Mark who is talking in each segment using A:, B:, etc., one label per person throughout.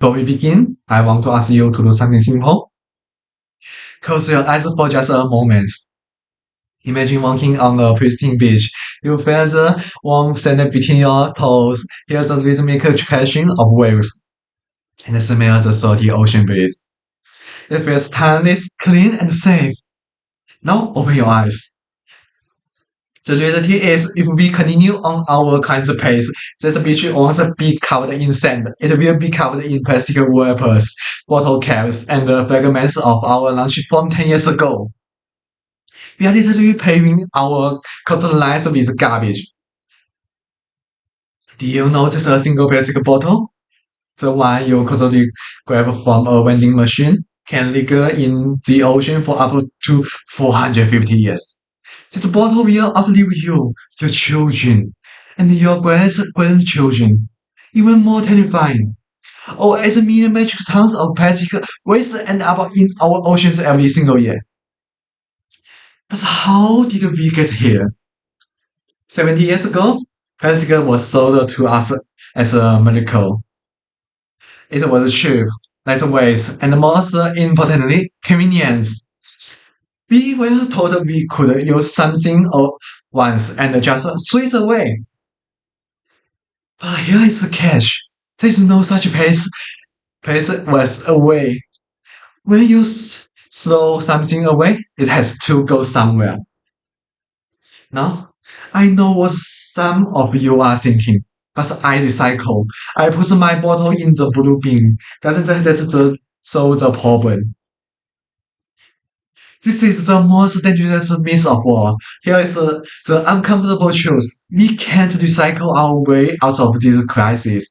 A: Before we begin, I want to ask you to do something simple. Close your eyes for just a moment. Imagine walking on a pristine beach. You feel the warm sand between your toes, hear the rhythmic crashing of waves, and smell the salty ocean breeze. It feels timeless, clean, and safe. Now open your eyes. The reality is, if we continue on our current pace, this beach won't be covered in sand. It will be covered in plastic wrappers, bottle caps, and the fragments of our lunch from 10 years ago. We are literally paving our coastlines with garbage. Do you know that a single plastic bottle, the one you casually grab from a vending machine, can linger in the ocean for up to 450 years? This bottle will outlive you, your children, and your grandchildren. Even more terrifying. Over 8 million metric tons of plastic waste end up in our oceans every single year. But how did we get here? 70 years ago, plastic was sold to us as a miracle. It was cheap, less waste, and most importantly, convenience. We were told we could use something once and just throw it away. But here is the catch. There is no such place was away. When you throw something away, it has to go somewhere. Now, I know what some of you are thinking, but I recycle. I put my bottle in the blue bin. Doesn't that solve the problem? This is the most dangerous myth of all. Here is the uncomfortable truth. We can't recycle our way out of this crisis.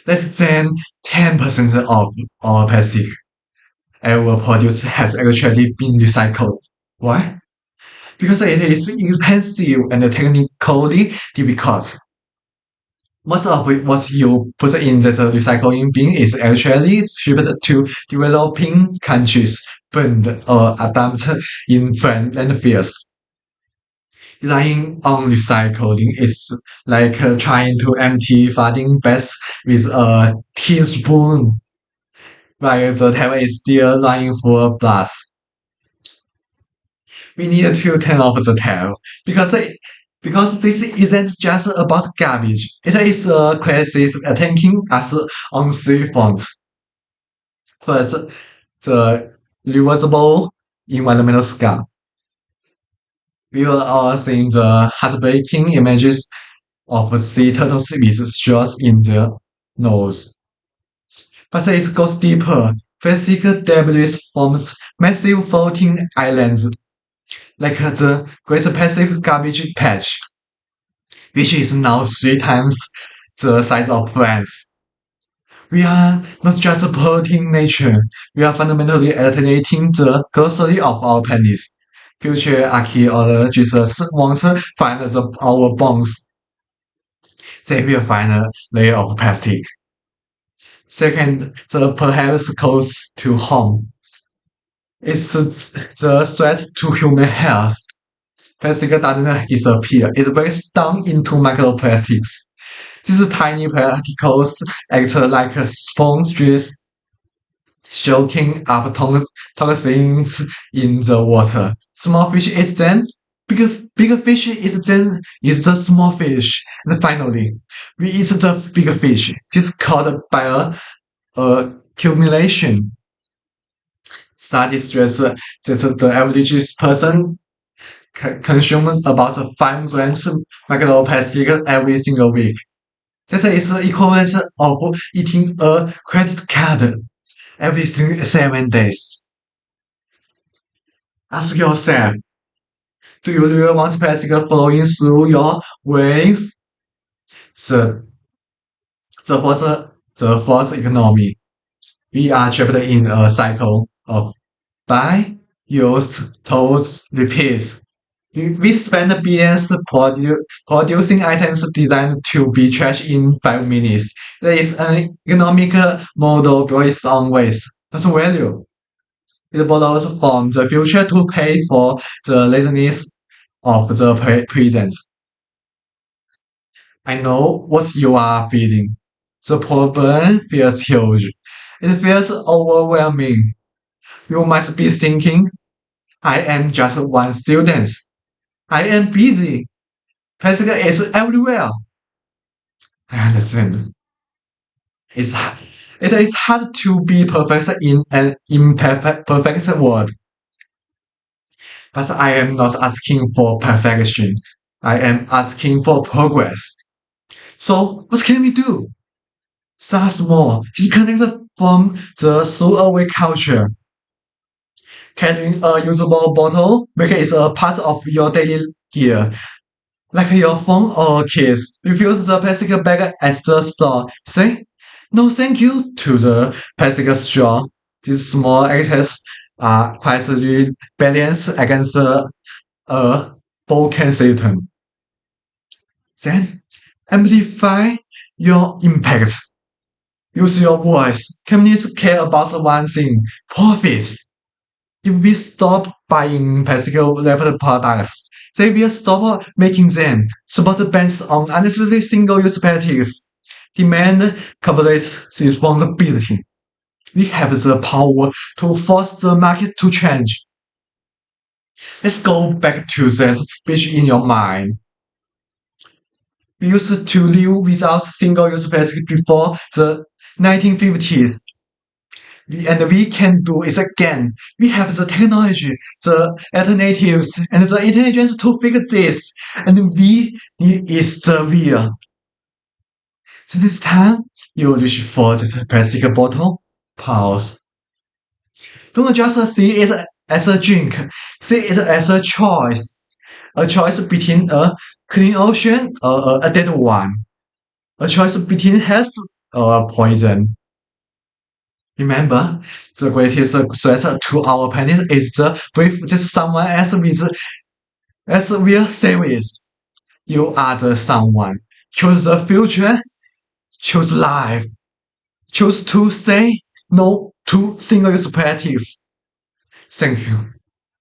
A: Less than 10% of all plastic ever produced has actually been recycled. Why? Because it is expensive and technically difficult. Most of what you put in the recycling bin is actually shipped to developing countries, burned or dumped in landfills. Relying on recycling is like trying to empty flooding baths with a teaspoon, while the tap is still running full blast. We need to turn off the tap because this isn't just about garbage. It is a crisis attacking us on 3 fronts. First, the reversible environmental scar. We are all seeing the heartbreaking images of sea turtles with straws in their nose. But it goes deeper. Plastic debris forms massive floating islands, like the Great Pacific Garbage Patch, which is now 3 times the size of France. We are not just polluting nature, we are fundamentally altering the glossary of our planet. Future archaeologists won't find our bones. They will find a layer of plastic. Second, the perhaps close to home. It's the threat to human health. Plastic doesn't disappear, it breaks down into microplastics. These tiny particles act like sponges, soaking up toxins in the water. Small fish is then bigger fish is the small fish, and finally, we eat the bigger fish. This is called bioaccumulation. Studies stress that the average person consumes about 5 grams microplastic every single week. That is the equivalent of eating a credit card every 7 days. Ask yourself, do you really want plastic flowing through your veins? The fourth economy. We are trapped in a cycle of buy, use, toss, repeat. We spend billions producing items designed to be trashed in 5 minutes. There is an economic model based on waste, not value. It borrows from the future to pay for the laziness of the present. I know what you are feeling. The problem feels huge. It feels overwhelming. You must be thinking, I am just one student. I am busy. Physics is everywhere. I understand. It's, it is hard to be perfect in an imperfect perfect world. But I am not asking for perfection. I am asking for progress. So, what can we do? Start small, disconnect from the throwaway culture. Carrying a usable bottle, make it a part of your daily gear. Like your phone or keys, refuse the plastic bag at the store. Say no thank you to the plastic straw. These small acts are quite rebellious against a broken system. Then amplify your impact. Use your voice. Companies care about one thing: profit. If we stop buying plastic wrapped products, they will stop making them. Support bans on unnecessary single-use plastics. Demand corporate responsibility. We have the power to force the market to change. Let's go back to that picture in your mind. We used to live without single-use plastic before the 1950s. We can do it again. We have the technology, the alternatives, and the intelligence to fix this. And we need is the will. So this time, you reach for this plastic bottle. Pause. Don't just see it as a drink. See it as a choice. A choice between a clean ocean or a dead one. A choice between health or poison. Remember, the greatest threat to our planet is the belief that someone else will save it. You are the someone. Choose the future. Choose life. Choose to say no to single-use plastics. Thank you.